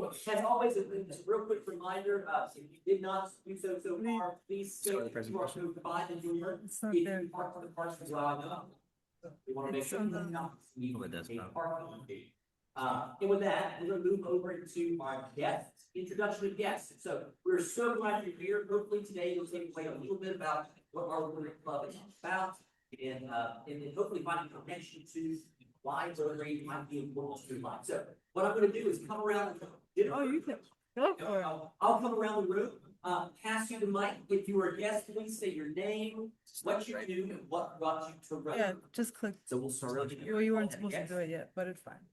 as always, a real quick reminder, if you did not do so far, please stay to provide the door. It's not If there. you park on the parks as well, we want to make It's sure on that the- not see a parking. And with that, we're gonna move over into our guests, introduction of guests. So we're so glad you're here. Hopefully today you'll take away a little bit about what our Rotary Club is about, and hopefully find a connection to why Rotary might be important to your life. So what I'm gonna do is come around. Oh, you can go for it. I'll come around the room, pass you the mic. If you are a guest, please say your name, what you do, and what brought you to Rotary. Yeah, just click. So we'll start over here. Well, you weren't supposed to do it yet, but it's fine.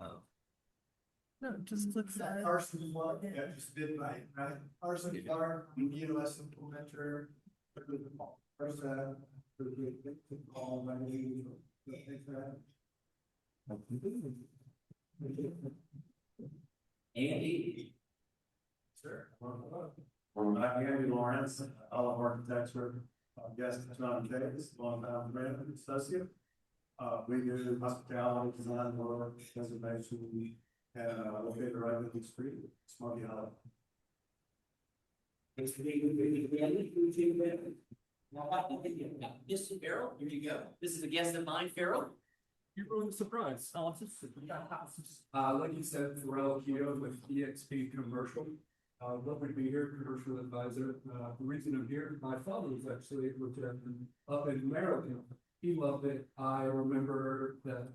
Oh. No, just click that. Arson Clark, yeah, just did right? Arson Clark, ELS implementer. Andy. Sure. I'm Andy Lawrence, Olive Architecture, guest John Case, long-time friend and associate. We do hospitality, design work, reservation, and located right in the street, Smoky Hollow. Thanks for being with me. Mr. Farrell, here you go. This is a guest of mine, Farrell. You're really surprised. Like you said, Pharrell Keto with EXP Commercial. Lovely to be here, commercial advisor. The reason I'm here, my father was actually with up in Maryland. He loved it. I remember that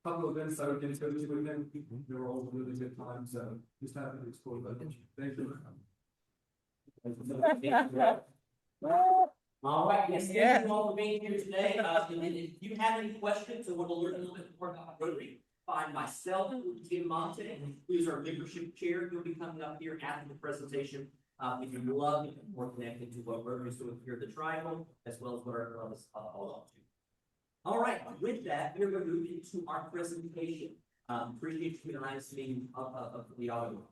couple of events I would get to go to with him. They were all really good times. Just happy to explore that. Thank you. All right, yes, thank you all for being here today. And if you have any questions or want to learn a little bit more about Rotary, find myself, Tim Monte, who's our membership chair. He'll be coming up here after the presentation. If you would love to get more connected to what Rotary is doing here at the Triangle, as well as what our club is all up to. All right, with that, we're going to move into our presentation. Appreciate you guys being of the audience.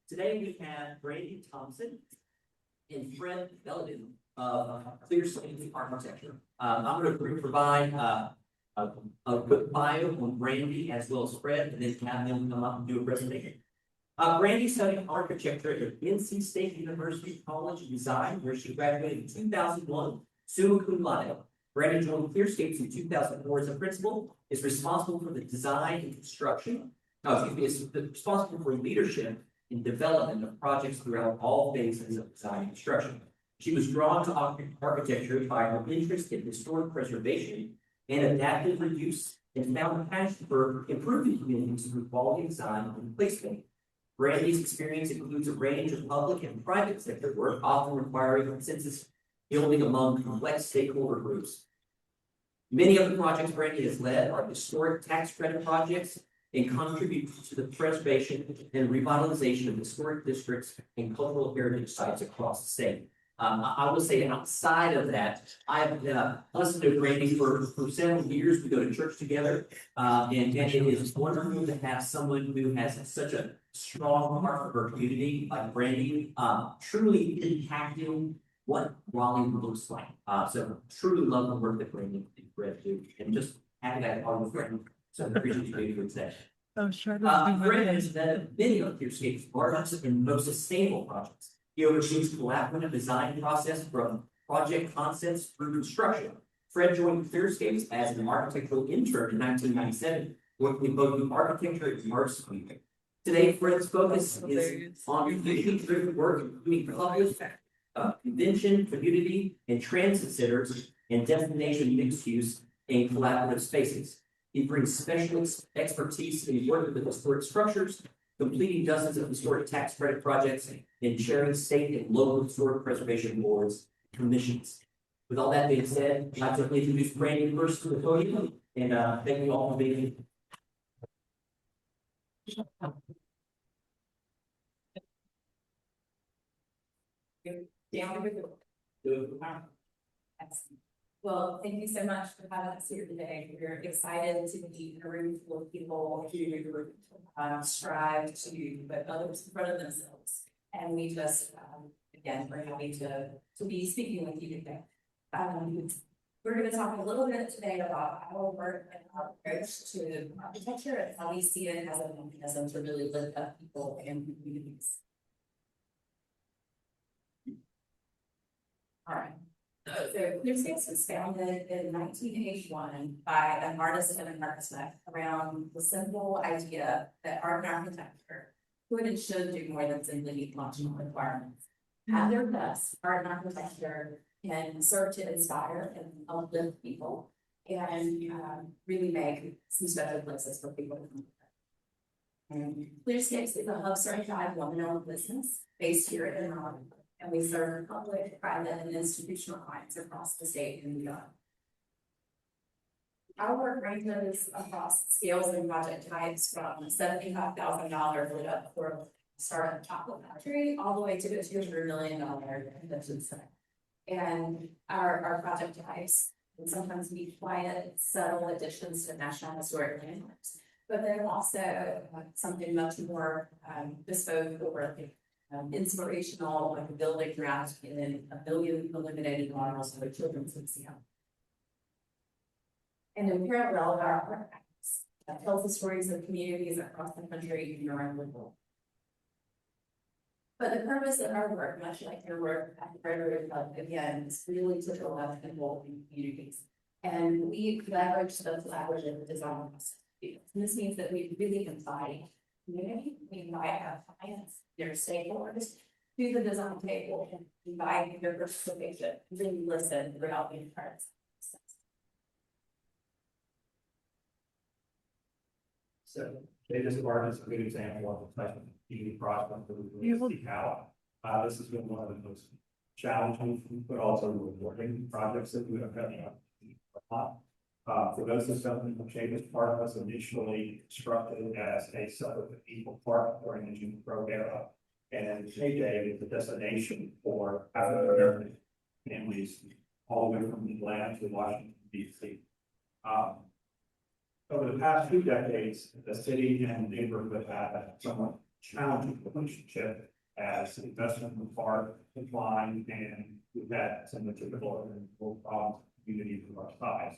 Today we have Brandy Thompson and Fred Belden of Clearscapes Architecture. I'm going to provide a quick bio on Brandy as well as Fred, and then have them come up and do a presentation. Brandy studied architecture at NC State University College of Design, where she graduated in 2001, summa cum laude. Brandy joined Clearscapes in 2004 as a principal, is responsible for the design and construction, is responsible for leadership and development of projects throughout all phases of design and construction. She was drawn to architecture by her interest in historic preservation and adaptive reuse, and found a passion for improving communities through quality design and placement. Brandy's experience includes a range of public and private sector work, often requiring consensus building among complex stakeholder groups. Many of the projects Brandy has led are historic tax credit projects and contribute to the preservation and revitalization of historic districts and cultural heritage sites across the state. I will say outside of that, I've listened to Brandy for several years. We go to church together, and it is wonderful to have someone who has such a strong heart for her community like Brandy, truly impacting what Raleigh looks like. So truly love the work that Brandy and Fred do, and just having that part of the friend. So I appreciate you being here today. I'm sure. Fred has led many of Clearscapes' largest and most sustainable projects. He oversees the collaborative design process from project concepts through construction. Fred joined Clearscapes as an architectural intern in 1997, working in both architecture and art school. Today, Fred's focus is on community-driven work, including public convention, community, and transit centers, and destination mixed use and collaborative spaces. He brings special expertise in working with historic structures, completing dozens of historic tax credit projects, and chairing state and local historic preservation boards and commissions. With all that being said, I'd like to introduce Brandy first to the podium, and thank you all for being here. Well, thank you so much for having us here today. We're excited to be in a room full of people who strive to put others in front of themselves. And we just, again, we're happy to be speaking with you today. We're going to talk a little bit today about our work and our approach to architecture and how we see it as a mechanism to really lift up people and communities. All right. So Clearscapes was founded in 1981 by an artist and an architect around the simple idea that art and architecture could and should do more than simply meet functional requirements. At their best, art and architecture can serve to inspire and uplift people and really make some special places for people to come. And Clearscapes is a hub certified woman-owned business based here in Raleigh, and we serve public, private, and institutional clients across the state and beyond. Our work ranges across scales and project types from $75,000 up for startup chocolate factory all the way to a $200 million convention center. And our project types can sometimes be quiet, subtle additions to national historic landmarks, but they're also something much more bespoke or inspirational, like a building wrapped in a billion illuminated models of a children's museum. And in parallel, our art practice tells the stories of communities across the country and around the world. But the purpose of our work, much like your work at the Rotary Club, again, is really to build up and involve in communities. And we leverage the collaborative design process. And this means that we really invite community, we invite our clients, their stakeholders, to the design table and invite their participation, really listen throughout the entire process. So, this part is a good example of the type of community project that we You will- really seek out. This has been one of the most challenging, but also rewarding projects that we have had. For those who don't know, Chambers Park was initially constructed as a suburb of Eagle Park during the Jim Crow era. And KJ was the destination for African American families all the way from Atlanta to Washington, D.C. Over the past 2 decades, the city and the neighborhood have had a somewhat challenging relationship as investment in the park declined, and we've had some of the typical problems in communities of our size.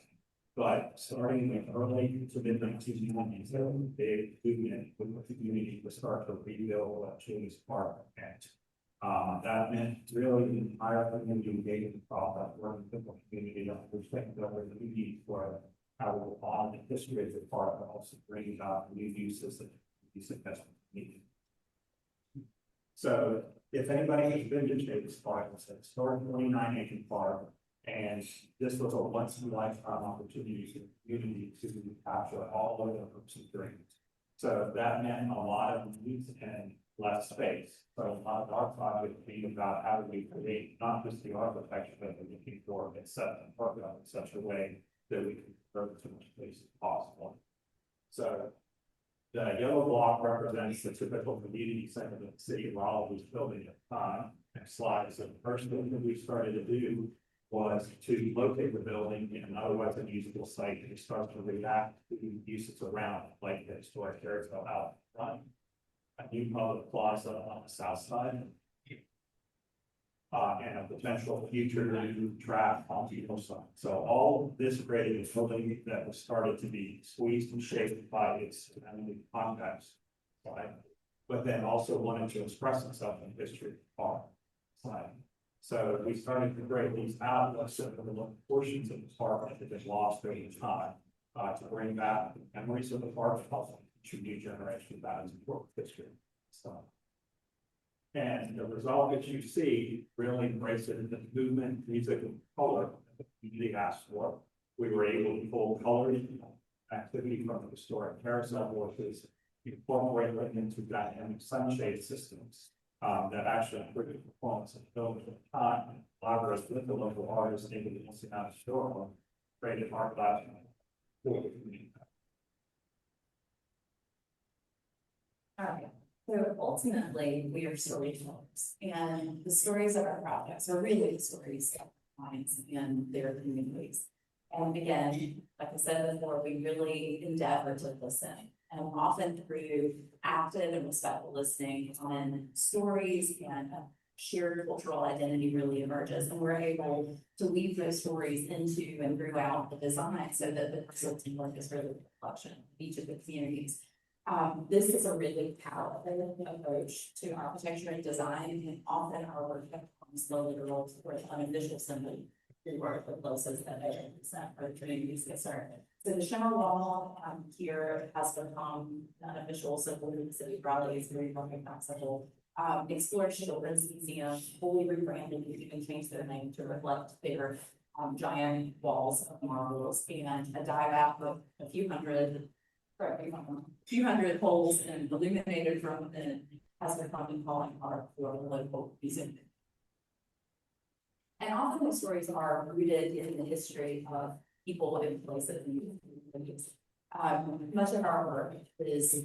But starting in early to mid 1990s, there was a big movement with the community to start to rebuild Chambers Park. And that meant really the entire community engagement process, working with the community on understanding what the need for how we will honor the history of the park, but also bring out new uses that these investments need. So if anybody has been to Chambers Park, it's a historic 29-acre park. And this was a once in a lifetime opportunity for the community to capture all of the groups and dreams. So that meant a lot of needs and less space. So a lot of our project being about how do we create not just the architecture that we're looking for, but set the park up in such a way that we can convert as much space as possible. So the yellow block represents the typical community center that the city of Raleigh was building at the time. Next slide. So the first thing that we started to do was to locate the building in an otherwise unusable site and start to react to uses around it, like the historic carousel out front, a new public plaza on the south side, and a potential future new track on the east side. So all of this created a building that was started to be squeezed and shaped by its context, right? But then also wanted to express itself in history of the park side. So we started to create these outlets of the portions of the park that had been lost over time, to bring back the memories of the park, also to new generation about its important history. So, and the result that you see really embraces the movement, music, and color that the community asked for. We were able to pull color activity from the historic carousel horses, incorporate it into dynamic sunshade systems. That actually improved the performance of the building at the time. Collaborated with the local artists, able to see out the store, created art class for the community. All right. So ultimately, we are storytellers, and the stories of our projects are really the stories of clients and their communities. And again, like I said before, we really endeavor to listen, and often through active and respectful listening on stories and shared cultural identity really emerges, and we're able to weave those stories into and throughout the design so that the resulting work is really a reflection of each of the communities. This is a really powerful approach to architecture and design, and often our work becomes the literal or unofficial symbol. We work with places that they represent or communities concerned. So the shimmer wall here has become an unofficial symbol in the city of Raleigh. It's very recognizable. Explore Children's Museum, fully rebranded, and even changed their name to reflect their giant walls of marbles, and a dive out of a few hundred, correct me if I'm wrong, few hundred holes and illuminated from within has become a calling card for the local museum. And often the stories are rooted in the history of people and places and communities. Much of our work is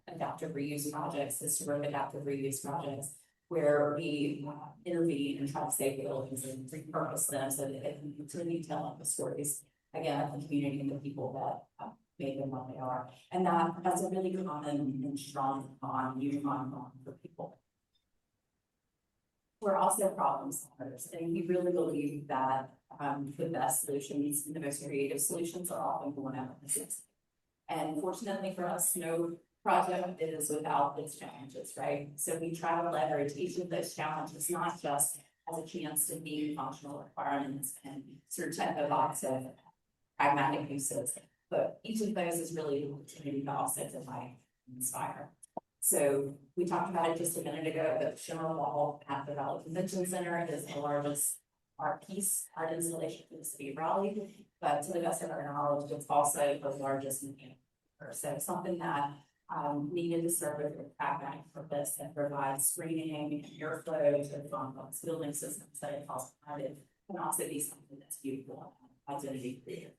adaptive reuse projects, historic adaptive reuse projects, where we intervene and try to save buildings and repurpose them so that they can continue telling the stories again of the community and the people that made them what they are. And that's a really common and strong unifying bond for people. We're also problem solvers, and we really believe that the best solutions and the most creative solutions are often born out of necessity. And fortunately for us, no project is without its challenges, right? So we try to leverage each of those challenges, not just as a chance to meet functional requirements and sort of check the box of pragmatic uses, but each of those is really an opportunity to also delight and inspire. So we talked about it just a minute ago, but the shimmer wall at the Raleigh Convention Center is the largest art installation for the city of Raleigh, but to the best of our knowledge, it's also the largest museum. So something that needed to serve as a pragmatic purpose and provide screening and airflow to the complex building systems that it also provided, can also be something that's beautiful and identity creative.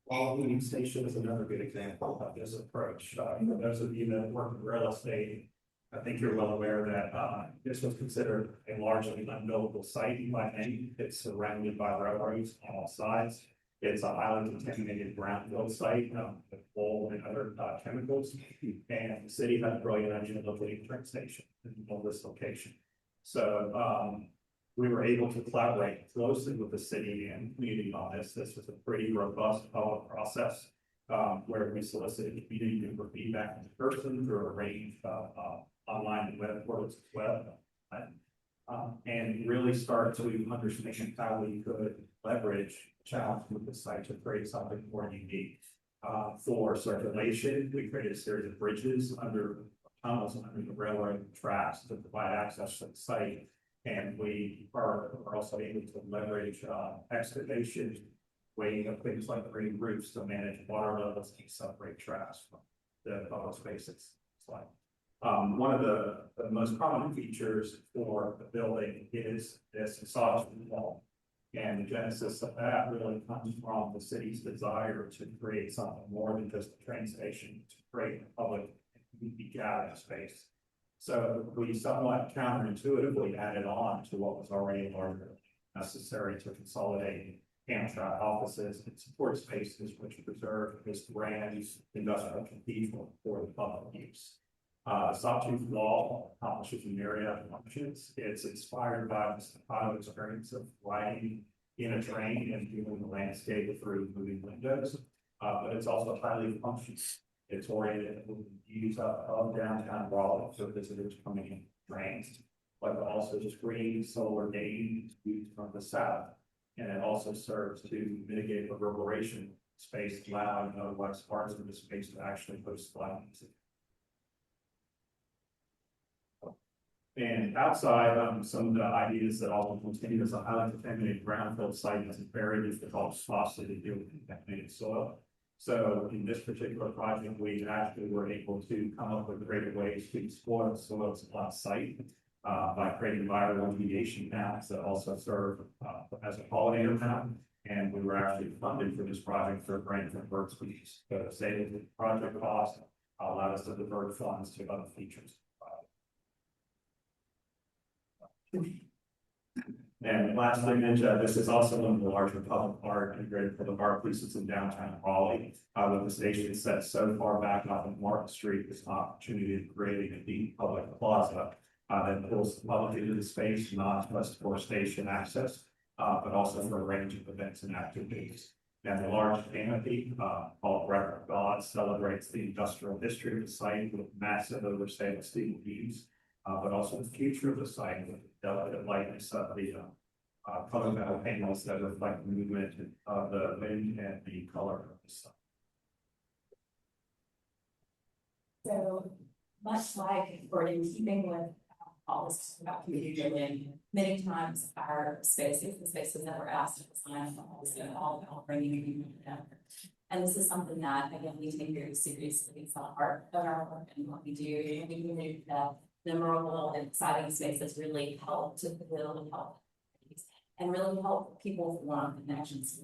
While Moving Station is another good example of this approach. For those of you that work in real estate, I think you're well aware that this was considered a largely unbuildable site by many. It's surrounded by railroads on all sides. It's a highly contaminated brownfield site with coal and other chemicals. And the city had a brilliant idea of locating a train station on this location. So we were able to collaborate closely with the city and community on this. This was a pretty robust public process where we solicited community input feedback in person through a range of online and web portals as well. And really start to understand how we could leverage challenge with the site to create something more unique. For circulation, we created a series of bridges under tunnels under the railroad tracks to provide access to the site. And we are also able to leverage excavation, weighing of things like green roofs to manage water levels and separate trash from the public spaces. Like one of the most common features for the building is this exhaustion wall. And the genesis of that really comes from the city's desire to create something more than just a train station, to create a public community gathering space. So we somewhat counterintuitively added on to what was already larger necessary to consolidate Amtrak offices and support spaces, which preserve this grand industrial cathedral for the public use. The sawtooth wall accomplishes a myriad of functions. It's inspired by the staccato experience of riding in a train and viewing the landscape through moving windows, but it's also highly functional. It's oriented with views of downtown Raleigh for visitors coming in trains, but also screen solar gain views from the south. And it also serves to mitigate reverberation space, allowing otherwise parts of the space to actually host live music. And outside, some of the ideas that also continue as a highly contaminated brownfield site is very difficult spots to deal with contaminated soil. So in this particular project, we actually were able to come up with creative ways to explore the soils on site by creating bioremediation maps that also serve as a pollinator map. And we were actually funded for this project for a grant from bird species. So saving the project cost allowed us to divert funds to other features. And lastly, this is also one of the larger public art integrated public art pieces in downtown Raleigh. With the station set so far back off of Market Street, there's an opportunity to create a deep public plaza that pulls the public into the space, not just for station access, but also for a range of events and activities. And the large canopy, called Breath of God, celebrates the industrial history of the site with massive oversized steel beams. But also the future of the site with the delicate lightness of the, color metal panels that reflect the movement of the wind and the color of the sun. So much like, or in keeping with all this about community building, many times our spaces, the spaces that were asked to design, is all about bringing people together. And this is something that, again, we take very seriously. It's not part of our work and what we do. And we believe that memorable and exciting spaces really help to build and help and really help people form connections.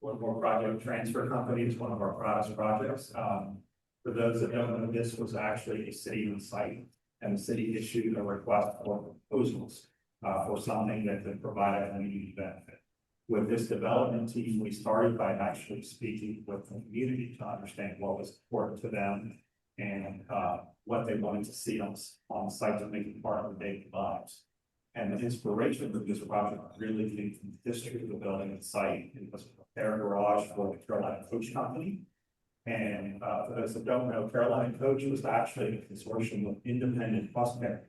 One more project, transfer company is one of our proudest projects. For those that don't know, this was actually a city-owned site, and the city issued a request for proposals for something that could provide a community benefit. With this development team, we started by actually speaking with the community to understand what was important to them and what they wanted to see on the site to make it part of their daily lives. And the inspiration for this project really came from the history of the building and site. It was a repair garage for the Carolina Coach Company. And for those that don't know, Carolina Coach was actually a consortium of independent bus carriers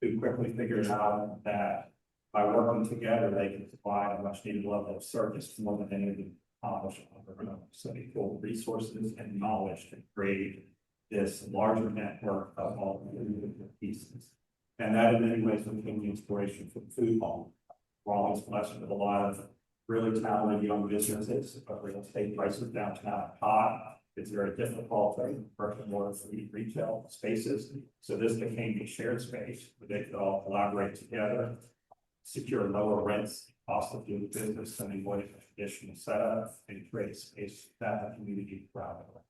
who quickly figured out that by working together, they could provide a much needed level of service more than any of them accomplished on their own. So they pulled resources and knowledge to create this larger network of all the individual pieces. And that in many ways became the inspiration for the food hall. Raleigh's blessed with a lot of really talented young businesses, but real estate prices downtown are hot. It's very difficult to work in more retail spaces. So this became a shared space where they could all collaborate together, secure lower rents, cost of doing business than in what a traditional setup, and create a space that the community proud of.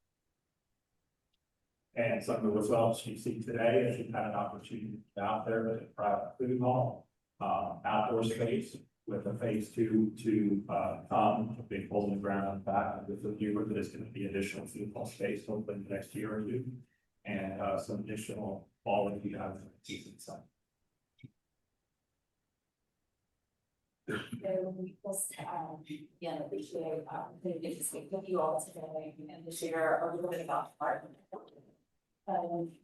And some of the results you see today, as you've had an opportunity to get out there with a private food hall, outdoor space with a phase two to come, a big hole in the ground on the back with the viewer that is going to be additional food hall space hopefully in the next year or two, and some additional quality amenities inside. So we just, again, appreciate opportunity to speak with you all today and to share a little bit about the art.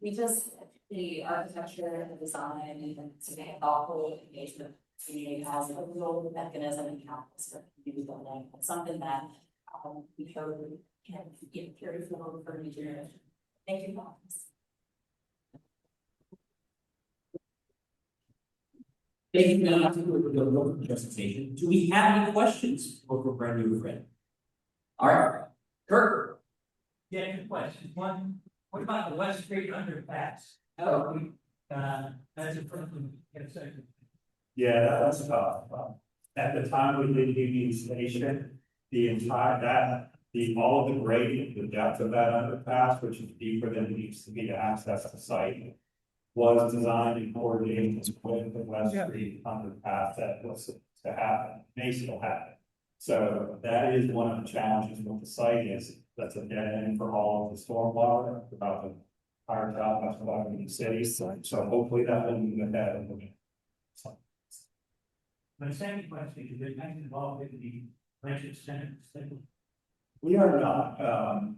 We just, the architecture and the design and to be thoughtful engagement community has a real mechanism and campus for community building. It's something that we hope can get carried forward for new generation. Thank you. Thank you very much for the presentation. Do we have any questions for Brandy or Fred? All right, Kirk. Yeah, good question. One, what about the West Street underpass? Oh, That's a problem. Yes, sir. Yeah, that's tough. At the time we did Union Station, the entire, all of the grading, the depth of that underpass, which is deeper than it needs to be to access the site, was designed in coordination with the West Street underpass that was to happen, may still happen. So that is one of the challenges with the site is that's a dead end for all of the stormwater about the fire top, that's why in the city. So hopefully that will move ahead. My second question is, are you involved in the Rancho Center? We are not.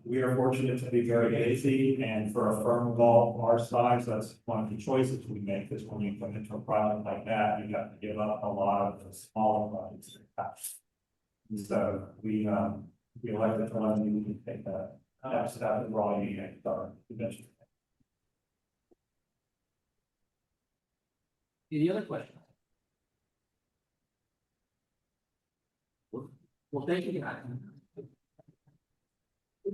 We are fortunate to be very busy, and for a firm of all our size, that's one of the choices we make. Is when you come into a project like that, you have to give up a lot of the smaller projects. So we elected to let you take that step and Raleigh and start eventually. any other questions? Well, thank you guys. I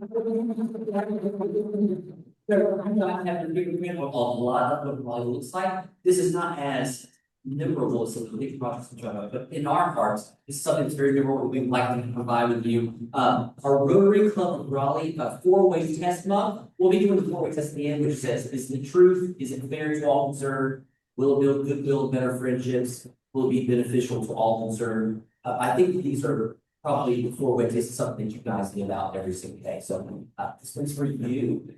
have a big agreement with a lot of what Raleigh looks like. This is not as memorable as some of the big projects we try about, but in our hearts, it's something that's very memorable we'd like to provide with you. Our Rotary Club of Raleigh, four-way test month. We'll be doing the four-way test at the end, which says, is the truth, is it fair to all concerned? Will it build goodwill, better friendships? Will it be beneficial to all concerned? I think these are probably the four-way test is something that you guys give out every single day. So this one's for you.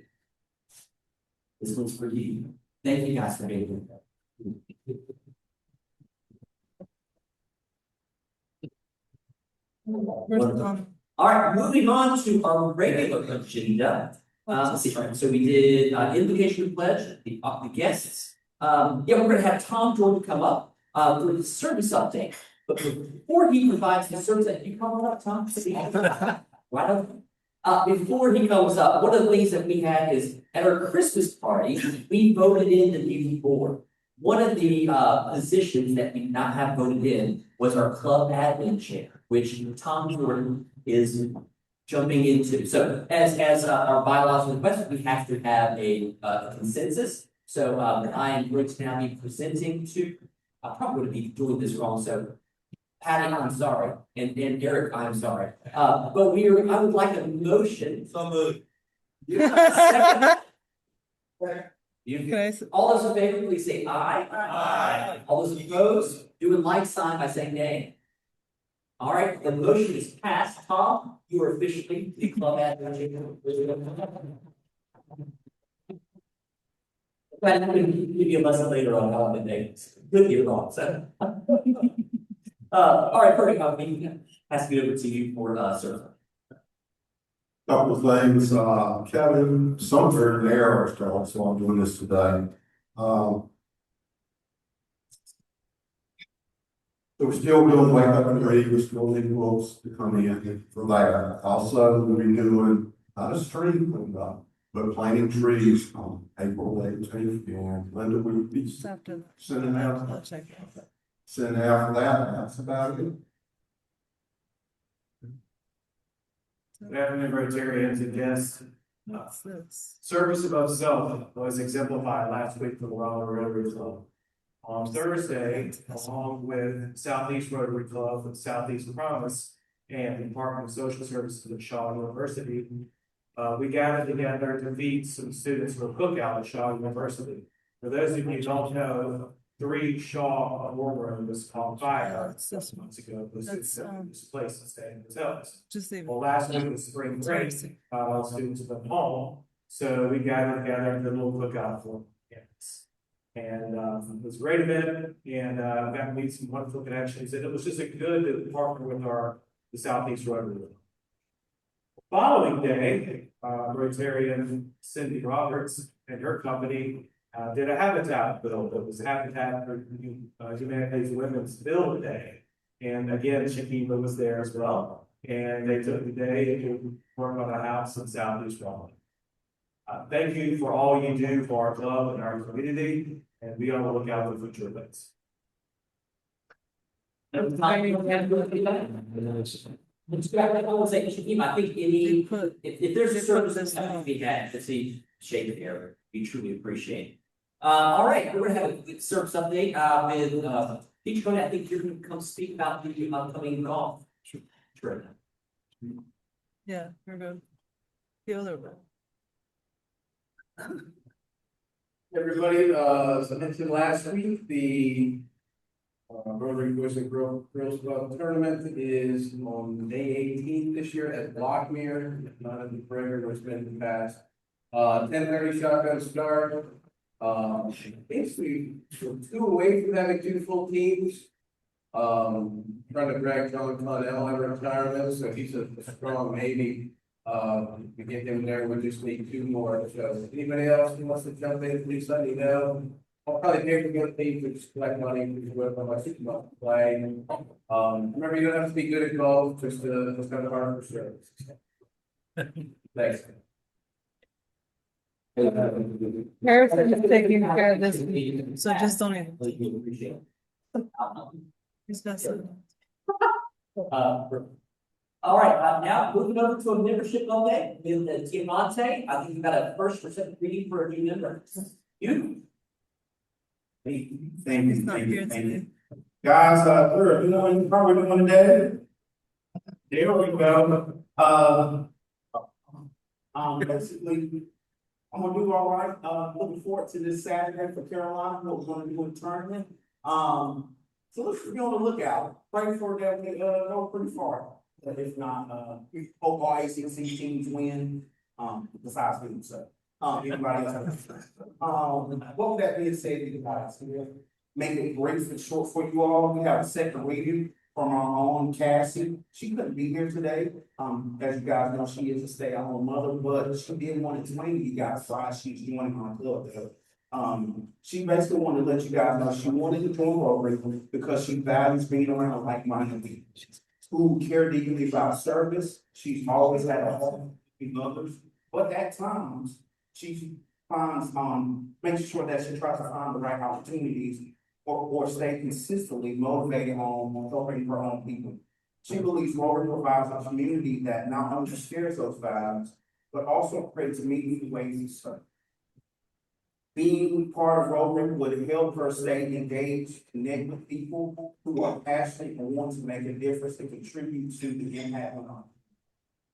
This one's for you. Thank you guys for being here. Where's Tom? All right, moving on to our regular agenda. Let's see, so we did, invocation of pledge, the guests. Yeah, we're gonna have Tom Jordan come up, for the service update. But before he provides the service, you come up, Tom? Why don't, before he comes up, one of the things that we had is at our Christmas party, we voted in the new board. One of the, positions that we not have voted in was our club admin chair, which Tom Jordan is jumping into. So as our bylaws request, we have to have a consensus. So I am going to now be presenting to, I probably would be doing this wrong, so Patty, I'm sorry, and Eric, I'm sorry. But I would like a motion. So moved. Okay, All those in favor, please say aye. Aye. All those opposed, do a like sign by saying nay. All right, the motion is passed. Tom, you are officially the club admin. But I'm going to give you a lesson later on how the day could be wrong, so. All right, perfect. I'll be passing it over to you for sir. Couple of things, Kevin, Sumter and Air are still, so I'm doing this today. So we're still doing wake up and read, we're still needing rules to come in for that. Also, we'll be doing, a street cleanup, but planting trees on April 18th, and Linda will be just have to, sending I'll out, check. sending out for that, that's about it. Good afternoon, Rotarians and guests. What's this? Service above self was exemplified last week for the Raleigh Rotary Club. On Thursday, along with Southeast Rotary Club and Southeast Promise and the Department of Social Services at Shaw University, we gathered together to feed some students for a cookout at Shaw University. For those of you who don't know, 3 Shaw War Room was called fire It's this one. months ago. This That's, place to stay in hotels. Just leave it. Well, last week was spring break, all students went home, so we gathered together and did a little cookout for campus. And it was a great event, and got to meet some wonderful connections, and it was just a good partner with the Southeast Rotary. Following day, Rotarian Cindy Roberts and her company did a habitat build. It was Habitat for Humanity's Women's Build Day. And again, Shakima was there as well. And they took the day to work on a house in Southeast Raleigh. Thank you for all you do for our club and our community, and we are on the lookout for future events. I think They put, if there's a they put service this that has to on. be had, to see shade of hair, we truly appreciate. All right, we're gonna have a good service update, with, Peach County, I think you're gonna come speak about the upcoming golf. Sure. Yeah, we're good. The other one. Everybody, as I mentioned last week, the Rotary Boys and Girls Club tournament is on May 18th this year at Blockmere, not in the perimeter, where it's been in the past. 10:30 shotgun start. Basically, we're 2 away from having 2 full teams. Trying to drag John Connell out of retirement, so he's a strong maybe. To get him there, we just need 2 more. So anybody else who wants to jump in, please let me know. I'll probably pay for good teams to just collect money to work on my 6 month play. Remember, you don't have to be good at golf, just kind of hard for service. Thanks. Harrison is taking care of this, so just don't even. He's messing. All right, now moving over to a membership update with Diamante. I think you got a first or second reading for a new member. You? Thank He's you, not thank here you, thank today. you. Guys, we're doing, how we're doing today? There we go. Basically, I'm gonna do all right. Looking forward to this Saturday for Carolina. We're gonna do a tournament. So let's be on the lookout. Pray for that we go pretty far. But if not, hope all ACC teams win. Besides me, so. Anybody else? What with that being said, you guys, make it brief and short for you all. We have a second reading from our own Cassie. She couldn't be here today. As you guys know, she is a stay-at-home mother, but she did want to explain to you guys why she's joining our club. She basically wanted to let you guys know she wanted to join Rotary because she values being around like-minded people who care deeply about service. She's always had a heart for others, but at times she finds making sure that she tries to find the right opportunities or stay consistently motivated on helping her own people. She believes Rotary provides a community that not only shares those values, but also creates meaningful ways to serve. Being part of Rotary would help her stay engaged, connect with people who are passionate and want to make a difference and contribute to the impact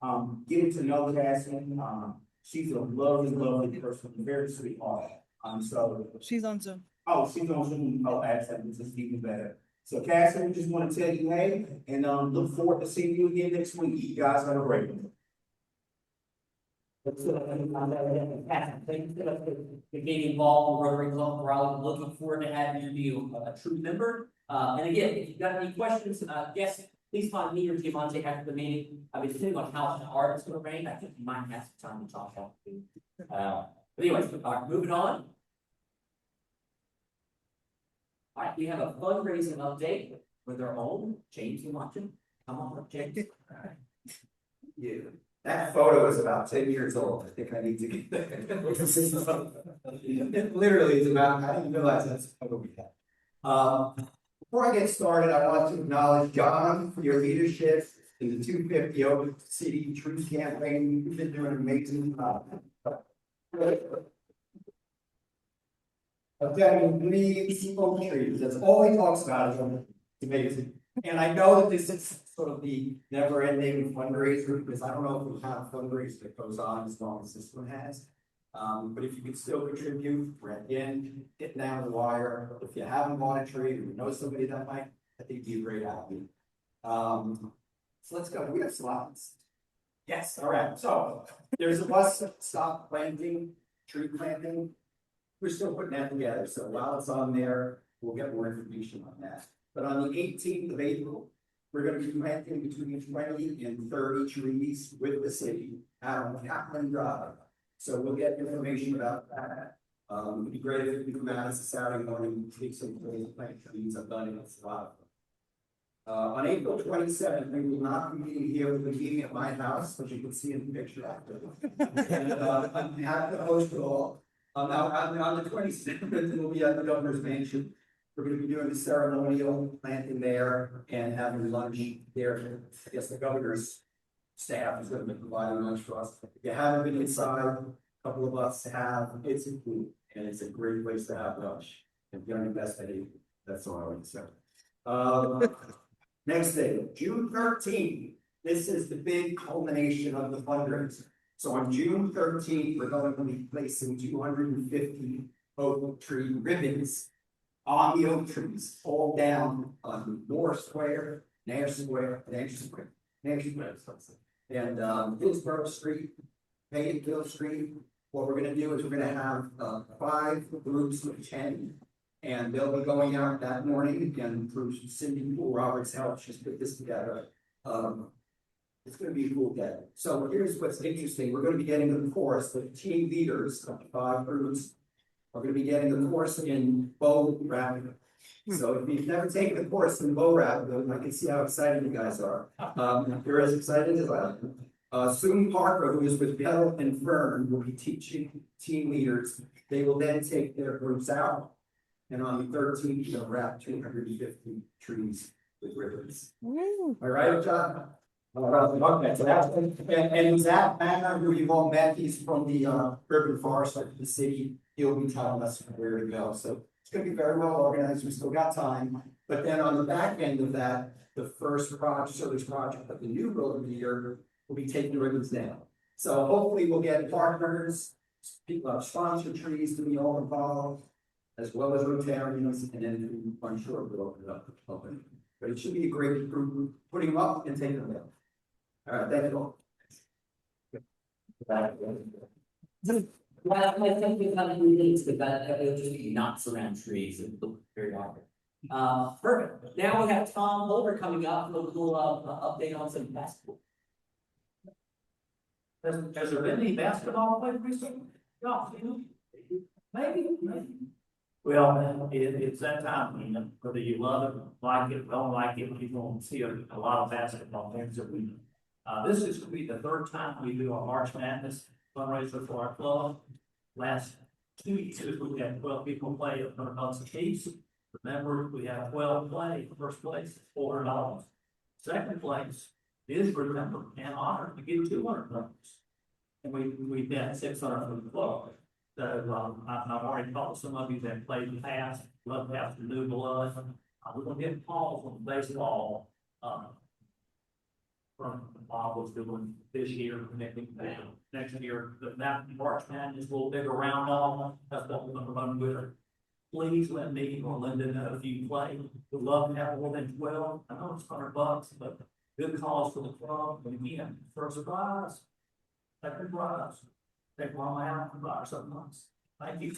on getting to know Cassie, she's a lovely person, very sweet heart. So She's on Zoom. oh, she's on Zoom. Oh, actually, this is even better. So Cassie, we just want to tell you hey, and look forward to seeing you again next week. You guys have a great one. Thank you for getting involved in Rotary Club of Raleigh. Looking forward to having you be a true member. And again, if you've got any questions, yes, please find me or Diamante after the meeting. I mean, depending on how hard it's going to rain, I think you might have some time to talk about it. But anyways, moving on. All right, we have a fundraising update with our own James and watching. Come on, James. All right. Yeah, that photo is about 10 years old. I think I need to get that. It literally is about, I didn't realize that's the photo we had. Before I get started, I want to acknowledge John for your leadership in the 250 Oak City Truth Campaign. You've been doing an amazing job. I've got 3 oak trees. That's all he talks about is amazing. And I know that this is sort of the never-ending fundraiser because I don't know if we have a fundraiser that goes on as long as this one has. But if you could still contribute, we're at the end, get down the wire. If you haven't bought a tree or you know somebody that might, I think it'd be a great idea. So let's go. We have slides. Yes, all right. So there's a bus stop planting, tree planting. We're still putting that together. So while it's on there, we'll get more information on that. But on the 18th of April, we're going to be planting between 20 and 30 trees with the city out on Kaplan Drive. So we'll get information about that. It'd be great if you come out as a Saturday morning, take some plant trees. I've done it. It's a lot of fun. On April 27th, we will not be meeting here. We'll be meeting at my house, which you can see in the picture after. And I'm happy to host it all. Now, on the 27th, we'll be at the governor's mansion. We're going to be doing the ceremonial planting there and having lunch there. I guess the governor's staff is going to be providing lunch for us. If you haven't been inside, a couple of us have. It's cool, and it's a great place to have lunch. If you're on the best day, that's all I want to say. Next day, June 13th. This is the big culmination of the fundraiser. So on June 13th, we're going to be placing 250 oak tree ribbons on the oak trees, all down on Moore Square, Nash Square, and Hillsborough Street, Fayetteville Street. What we're going to do is we're going to have 5 groups of 10, and they'll be going out that morning again through Cindy Poole Roberts' help. She's put this together. It's going to be a cool day. So here's what's interesting. We're going to be getting the course, the team leaders of the 5 groups are going to be getting the course in bow rapping. So if you've never taken a course in bow rapping, I can see how excited you guys are. You're as excited as I am. Sue Parker, who is with Bell and Fern, will be teaching team leaders. They will then take their groups out. And on the 13th, they'll wrap 250 trees with ribbons. All right, John? Okay, so that's, and Zach Manner, who you've all met, he's from the urban forest of the city. He'll be telling us where to go. So it's going to be very well organized. We still got time. But then on the back end of that, the first project, service project of the new Rotary year will be taking ribbons down. So hopefully we'll get partners, people have sponsored trees to be all involved, as well as Rotarians, and then I'm sure we'll open it up to the public. But it should be a great group putting them up and taking them down. All right, thank you all. Well, I think we've had a few things, but that it'll just be knots around trees and look very awkward. Perfect. Now we have Tom Holder coming up with a little, update on some basketball. Has there been any basketball played recently? No, maybe. Well, it's that time, you know, whether you love it, like it, don't like it, you're gonna see a lot of basketball games that we. This is gonna be the third time we do a March Madness fundraiser for our club. Last 2 years, we had 12 people play at $100 a piece. Remember, we have 12 play, first place, $400. Second place is remember and honor to get $200. And we had 600 for the club. So, I've already talked to some of you that played in the past, love to have some new blood. We're gonna get calls on baseball, from Bob was doing this year, connecting down. Next year, that March Madness, a little bigger round ball, that's what we're gonna run with. Please let me or Linda know if you play. We'd love to have more than 12. I know it's $100, but good cause for the club. And again, first prize, second prize. Take one out and buy something else. Thank you.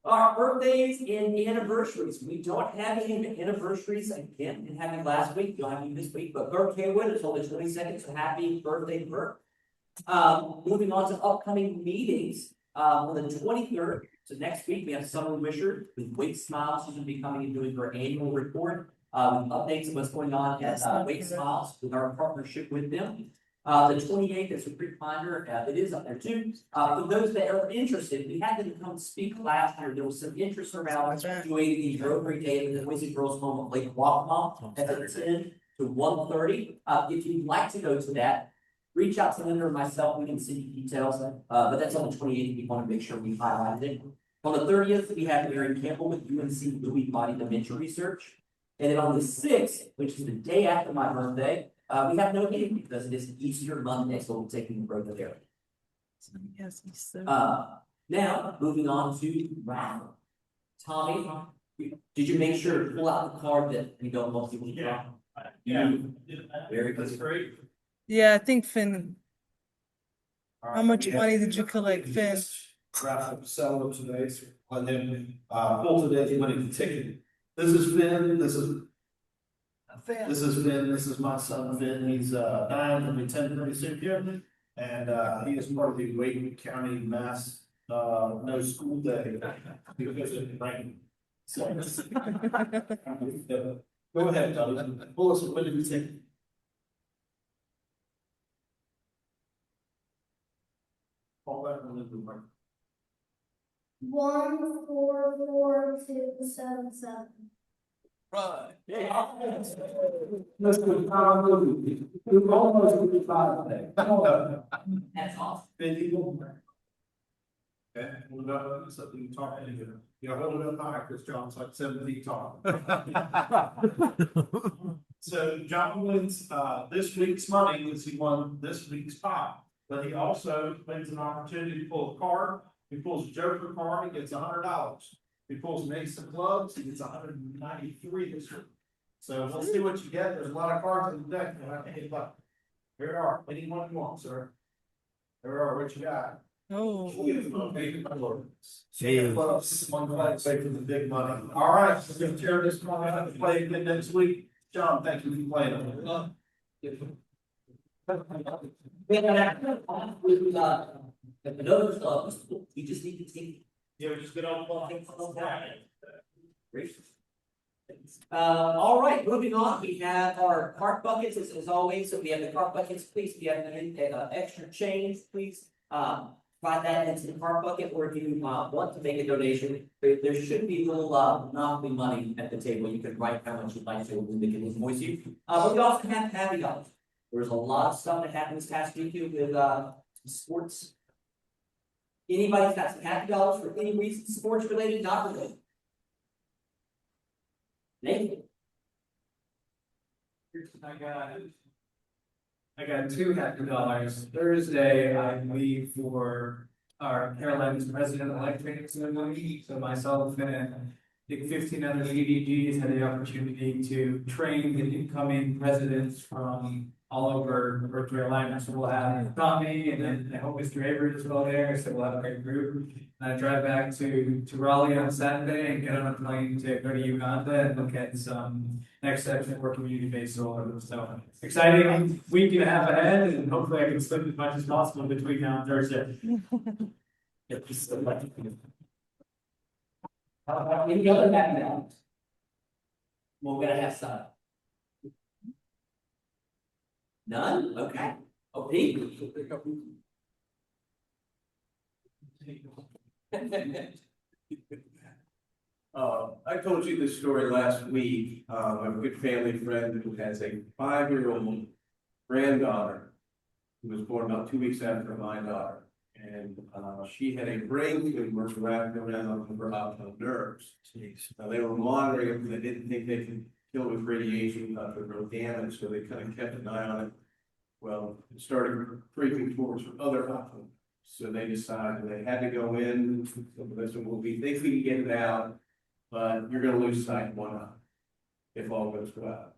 Our birthdays and anniversaries. We don't have any anniversaries again. Didn't have any last week, don't have any this week, but Bert Haywood is on the 22nd, so happy birthday, Bert. Moving on to upcoming meetings, on the 23rd, so next week we have Summer Wisher with Wake Smiles. She's gonna be coming and doing her annual report. Updates of what's going on at Wake Smiles with our partnership with them. The 28th is a quick reminder, it is up there too. For those that are interested, we had them come speak last year. There was some interest around doing the Rotary Day at the Boys and Girls Home at Lake Waccamaw at 10 to 1:30. If you'd like to go to that, reach out to Linda or myself, we can send you details. But that's on the 28th, we want to make sure we highlight it. On the 30th, we have Mary Campbell with UNC Lewy Body Dementia Research. And then on the 6th, which is the day after my birthday, we have no meeting because it is Easter Monday, so we're taking the road there. Yes, so. Now, moving on to Raleigh. Tommy, did you make sure to pull out the card that we don't want people to draw? Yeah. Very good. That's great. Yeah, I think Finn. How much money did you collect, Finn? Raffle sell today, and then, pull today's winning ticket. This is Finn, this is Finn, this is my son Finn, he's, 9, he'll be 10 pretty soon here. And, he is part of the Wake County Mass, no school day. Because of rain. So. Go ahead, Doug, pull us a winning ticket. All that on the mark. 144277. Right. Let's go, we're almost 55 today. That's awesome. Okay, well, no, something you talk to you. You know, hold it up high, Chris John's like 7 feet tall. So John wins, this week's money, because he won this week's pot, but he also wins an opportunity to pull a card. He pulls a Joker card, he gets $100. He pulls an ace of clubs, he gets 193 this week. So we'll see what you get. There's a lot of cards in the deck. You'll have to hit luck. Here they are. Any one you want, sir. There are. What you got? Oh. One class, pay for the big money. All right, we're gonna tear this one out and play again next week. John, thank you for playing. Another club, we just need to take. Yeah, we just get on All right, moving on, we have our cart buckets as always, so we have the cart buckets, please, if you have any extra change, please. Slide that into the cart bucket, or if you want to make a donation, there should be a little monopoly money at the table, you can write how much you'd like to, and we can invoice you. But we also have happy dollars. There's a lot of stuff that happened this past week with sports. Anybody's got some happy dollars for any reason, sports related, not related? Nathan? I got $200. Thursday, I leave for our Carolina's president-elect training ceremony. So myself and I think 15 other CDGs had the opportunity to train the incoming presidents from all over North Carolina. So we'll have Tommy and then I hope Mr. Avery as well there. So we'll have a great group. And I drive back to Raleigh on Saturday and get on a plane to go to Uganda and look at some next steps for community-based solar. So exciting week and a half ahead, and hopefully I can slip as much as possible between now and Thursday. Any other background? We're gonna have some. None? Okay. Oh, Pete? I told you this story last week. I have a good family friend who has a 5-year-old granddaughter who was born about 2 weeks after my daughter. And she had a brain tumor wrapped around her optic nerves. Now they were monitoring it, they didn't think they could kill it with radiation, thought there was damage, so they kind of kept an eye on it. Well, it started creeping towards her other optic. So they decided they had to go in, we think we can get it out, but you're gonna lose sight one eye if all goes well.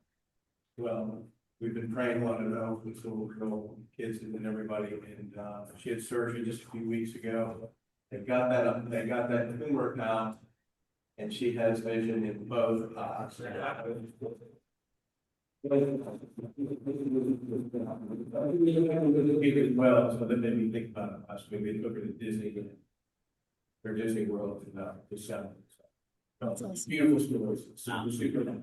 Well, we've been praying on and off with little girl, kids and everybody, and she had surgery just a few weeks ago. They got that tumor out, and she has vision in both eyes. Well, so that made me think about it. Maybe they took her to Disney, or Disney World in December. Beautiful stories. Super.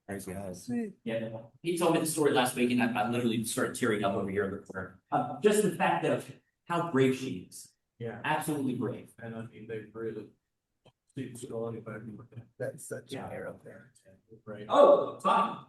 Thanks, guys. Yeah, he told me the story last week, and I literally started tearing up over here in the corner. Just the fact of how brave she is. Yeah. Absolutely brave. And I mean, they really. That's such Yeah. an air up there. Right. Oh, Tommy.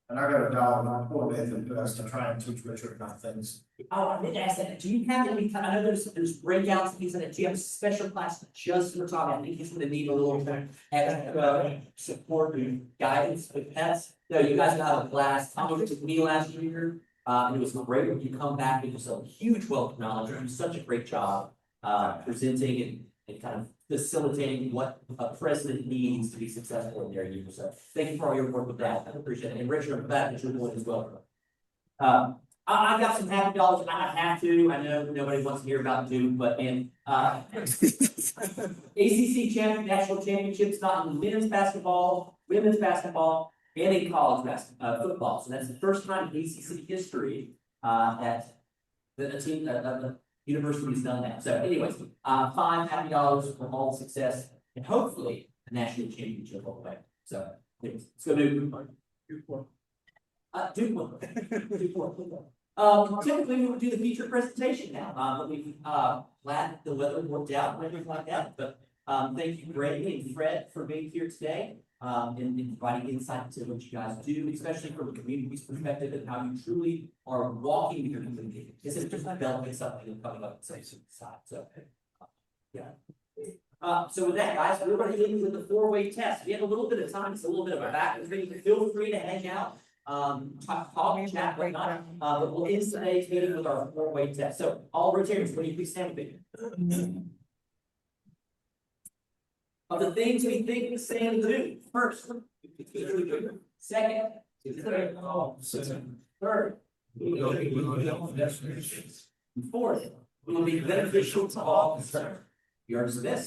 And I got a dog, and I'm poor Nathan does to try and teach Richard about things. Oh, I did ask that. Do you have any kind? I know there's breakouts and things like that. Do you have a special class just for Tommy? I think he's gonna need a little extra support and guidance with pets. No, you guys got a blast. Tommy was with me last year. It was great when you come back and just a huge wealth of knowledge. You do such a great job presenting and kind of facilitating what a president needs to be successful in their years. So thank you for all your work with that. I appreciate it. And Richard, I'm glad that you're doing as well. I got some happy dollars. I have to. I know nobody wants to hear about Duke, but in ACC national championships, not in men's basketball, women's basketball, and in college football. So that's the first time in ACC history that the team, the university has done that. So, anyways, $5 happy dollars for all the success, and hopefully a national championship all the way. So, anyways, let's go do Duke one. Typically we would do the feature presentation now, but we've glad the weather worked out and everything like that. But thank you, Brandy and Fred, for being here today and providing insight into what you guys do, especially from the community's perspective and how you truly are walking with your community. This is just developing something and coming up and say side. So yeah. So with that, guys, we're going to end with the 4-way test. We have a little bit of time. It's a little bit of a back. Feel free to hang out. Talk, chat, whatnot. But we'll end today's meeting with our 4-way test. So all Rotarians, will you please stand with me? Of the things we think we say and do, first, second, third, fourth, will be beneficial to all concerned. You are dismissed.